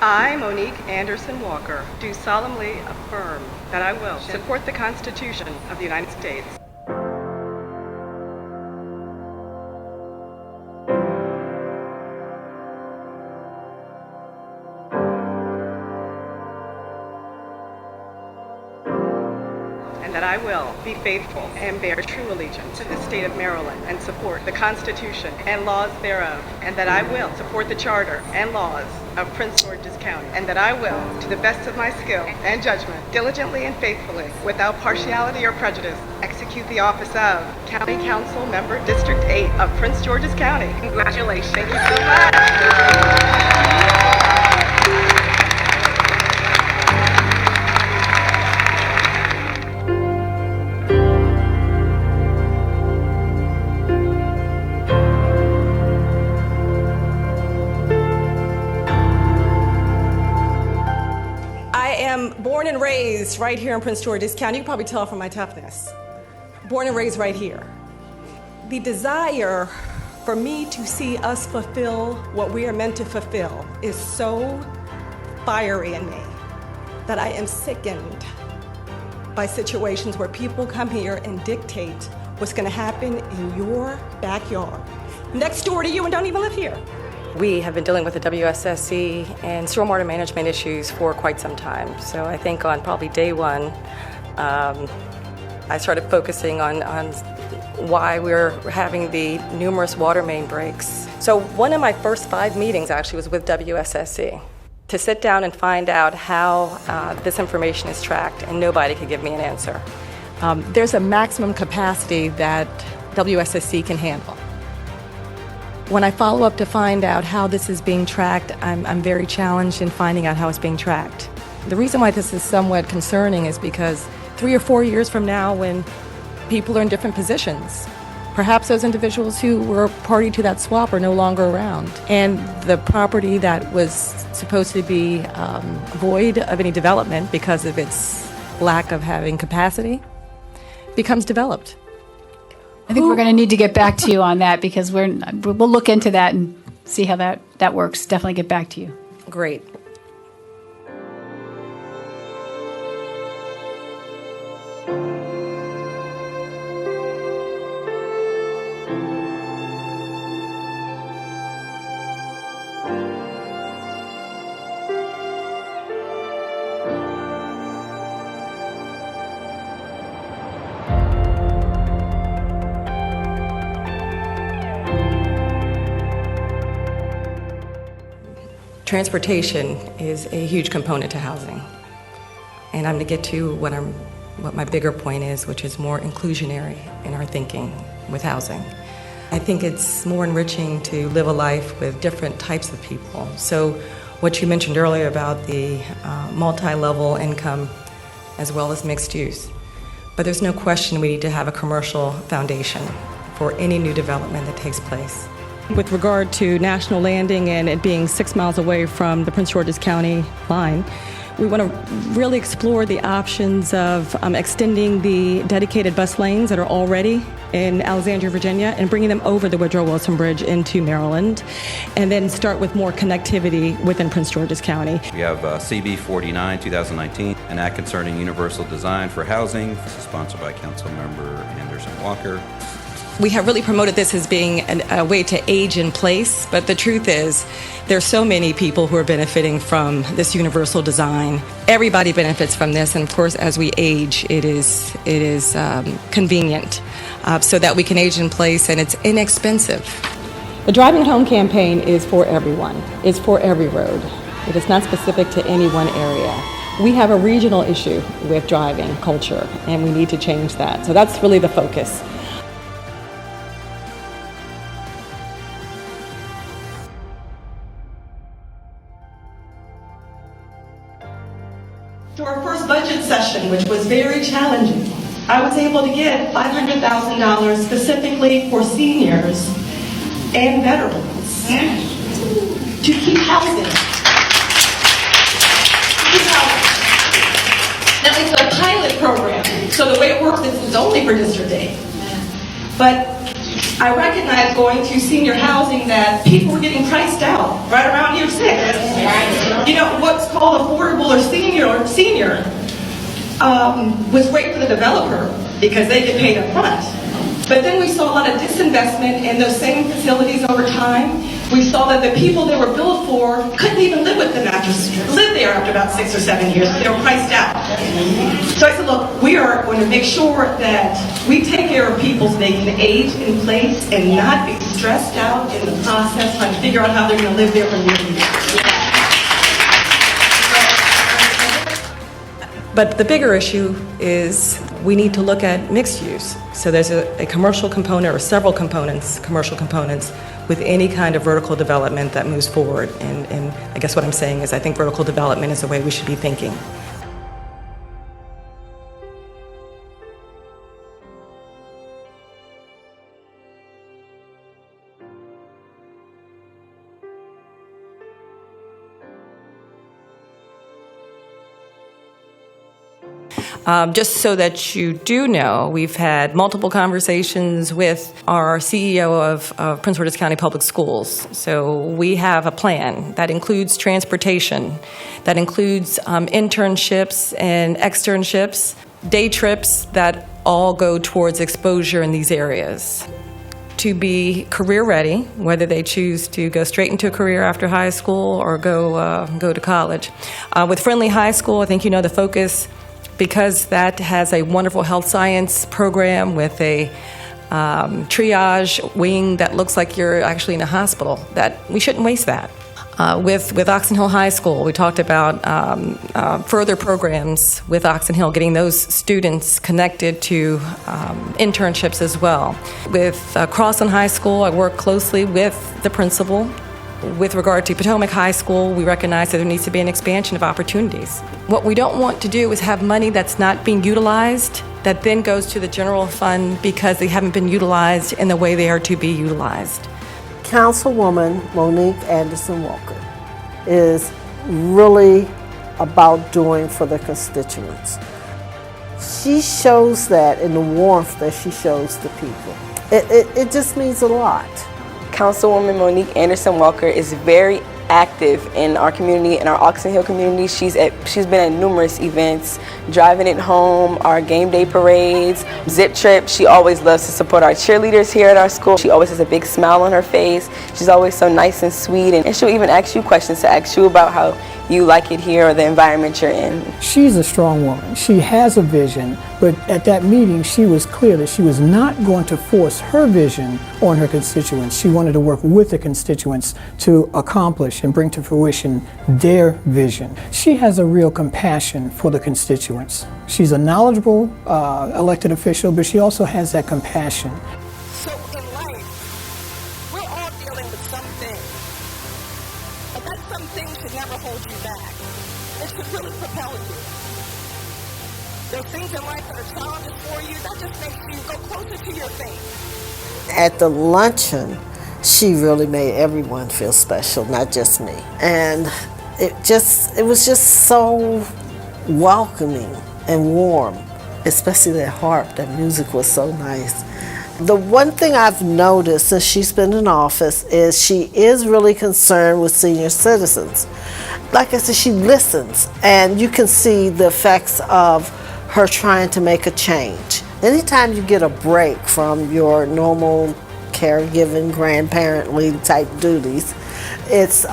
I, Monique Anderson Walker, do solemnly affirm that I will support the Constitution of the United States, and that I will be faithful and bear true allegiance to the state of Maryland and support the Constitution and laws thereof, and that I will support the Charter and laws of Prince George's County, and that I will, to the best of my skill and judgment, diligently and faithfully, without partiality or prejudice, execute the office of County Council Member District 8 of Prince George's County. Congratulations. Thank you so much. I am born and raised right here in Prince George's County. You can probably tell from my toughness. Born and raised right here. The desire for me to see us fulfill what we are meant to fulfill is so fiery in me that I am sickened by situations where people come here and dictate what's going to happen in your backyard, next door to you, and don't even live here. We have been dealing with the WSSC and stormwater management issues for quite some time. So I think on probably day one, I started focusing on why we're having the numerous water main breaks. So one of my first 5 meetings actually was with WSSC to sit down and find out how this information is tracked, and nobody could give me an answer. There's a maximum capacity that WSSC can handle. When I follow up to find out how this is being tracked, I'm very challenged in finding out how it's being tracked. The reason why this is somewhat concerning is because 3 or 4 years from now, when people are in different positions, perhaps those individuals who were party to that swap are no longer around. And the property that was supposed to be void of any development because of its lack of having capacity becomes developed. I think we're going to need to get back to you on that because we'll look into that and see how that works. Definitely get back to you. Great. Transportation is a huge component to housing. And I'm going to get to what my bigger point is, which is more inclusionary in our thinking with housing. I think it's more enriching to live a life with different types of people. So what you mentioned earlier about the multi-level income as well as mixed use. But there's no question we need to have a commercial foundation for any new development that takes place. With regard to National Landing and it being 6 miles away from the Prince George's County line, we want to really explore the options of extending the dedicated bus lanes that are already in Alexandria, Virginia, and bringing them over the Woodrow Wilson Bridge into Maryland, and then start with more connectivity within Prince George's County. We have CB 49, 2019, an act concerning universal design for housing. This is sponsored by Councilmember Anderson Walker. We have really promoted this as being a way to age in place, but the truth is there's so many people who are benefiting from this universal design. Everybody benefits from this, and of course as we age it is convenient so that we can age in place, and it's inexpensive. The Driving Home campaign is for everyone. It's for every road. It is not specific to any one area. We have a regional issue with driving culture, and we need to change that. So that's really the focus. For our first budget session, which was very challenging, I was able to get $500,000 specifically for seniors and veterans to keep housing. Now, it's a pilot program, so the way it works is it's only for District 8. But I recognized going to senior housing that people were getting priced out right around year 6. You know, what's called affordable or senior was great for the developer because they get paid up front. But then we saw a lot of disinvestment in those same facilities over time. We saw that the people they were built for couldn't even live with the mattress, live there after about 6 or 7 years. They were priced out. So I said, look, we are going to make sure that we take care of people so they can age in place and not be stressed out in the process trying to figure out how they're going to live there for years and years. But the bigger issue is we need to look at mixed use. So there's a commercial component or several components, commercial components, with any kind of vertical development that moves forward. And I guess what I'm saying is I think vertical development is the way we should be thinking. Just so that you do know, we've had multiple conversations with our CEO of Prince George's County Public Schools. So we have a plan that includes transportation, that includes internships and externships, day trips that all go towards exposure in these areas. To be career ready, whether they choose to go straight into a career after high school or go to college. With Friendly High School, I think you know the focus, because that has a wonderful health science program with a triage wing that looks like you're actually in a hospital, that we shouldn't waste that. With Oxon Hill High School, we talked about further programs with Oxon Hill, getting those students connected to internships as well. With Crosland High School, I work closely with the principal. With regard to Potomac High School, we recognize that there needs to be an expansion of opportunities. What we don't want to do is have money that's not being utilized that then goes to the general fund because they haven't been utilized in the way they are to be utilized. Councilwoman Monique Anderson Walker is really about doing for the constituents. She shows that in the warmth that she shows to people. It just means a lot. Councilwoman Monique Anderson Walker is very active in our community, in our Oxon Hill community. She's been at numerous events, driving it home, our game day parades, zip trips. She always loves to support our cheerleaders here at our school. She always has a big smile on her face. She's always so nice and sweet, and she'll even ask you questions to ask you about how you like it here or the environment you're in. She's a strong woman. She has a vision, but at that meeting she was clear that she was not going to force her vision on her constituents. She wanted to work with the constituents to accomplish and bring to fruition their vision. She has a real compassion for the constituents. She's a knowledgeable elected official, but she also has that compassion. So in life, we're all dealing with something. But that something should never hold you back. It should really propel you. There's things in life that are challenges for you, that just makes you go closer to your faith. At the luncheon, she really made everyone feel special, not just me. And it was just so welcoming and warm, especially that harp. That music was so nice. The one thing I've noticed since she's been in office is she is really concerned with senior citizens. Like I said, she listens, and you can see the effects of her trying to make a change. Anytime you get a break from your normal caregiving, grandparently type duties, it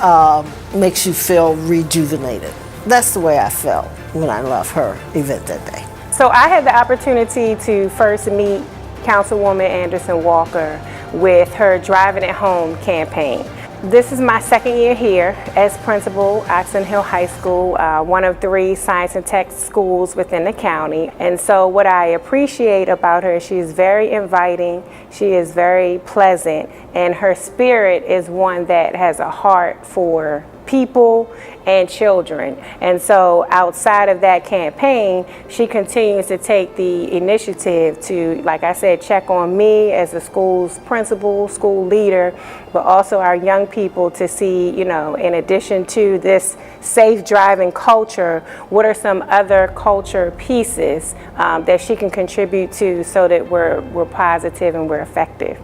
makes you feel rejuvenated. That's the way I felt when I left her event that day. So I had the opportunity to first meet Councilwoman Anderson Walker with her Driving It Home campaign. This is my second year here as principal, Oxon Hill High School, one of 3 science and tech schools within the county. And so what I appreciate about her, she is very inviting, she is very pleasant, and her spirit is one that has a heart for people and children. And so outside of that campaign, she continues to take the initiative to, like I said, check on me as the school's principal, school leader, but also our young people to see, you know, in addition to this safe driving culture, what are some other culture pieces that she can contribute to so that we're positive and we're effective.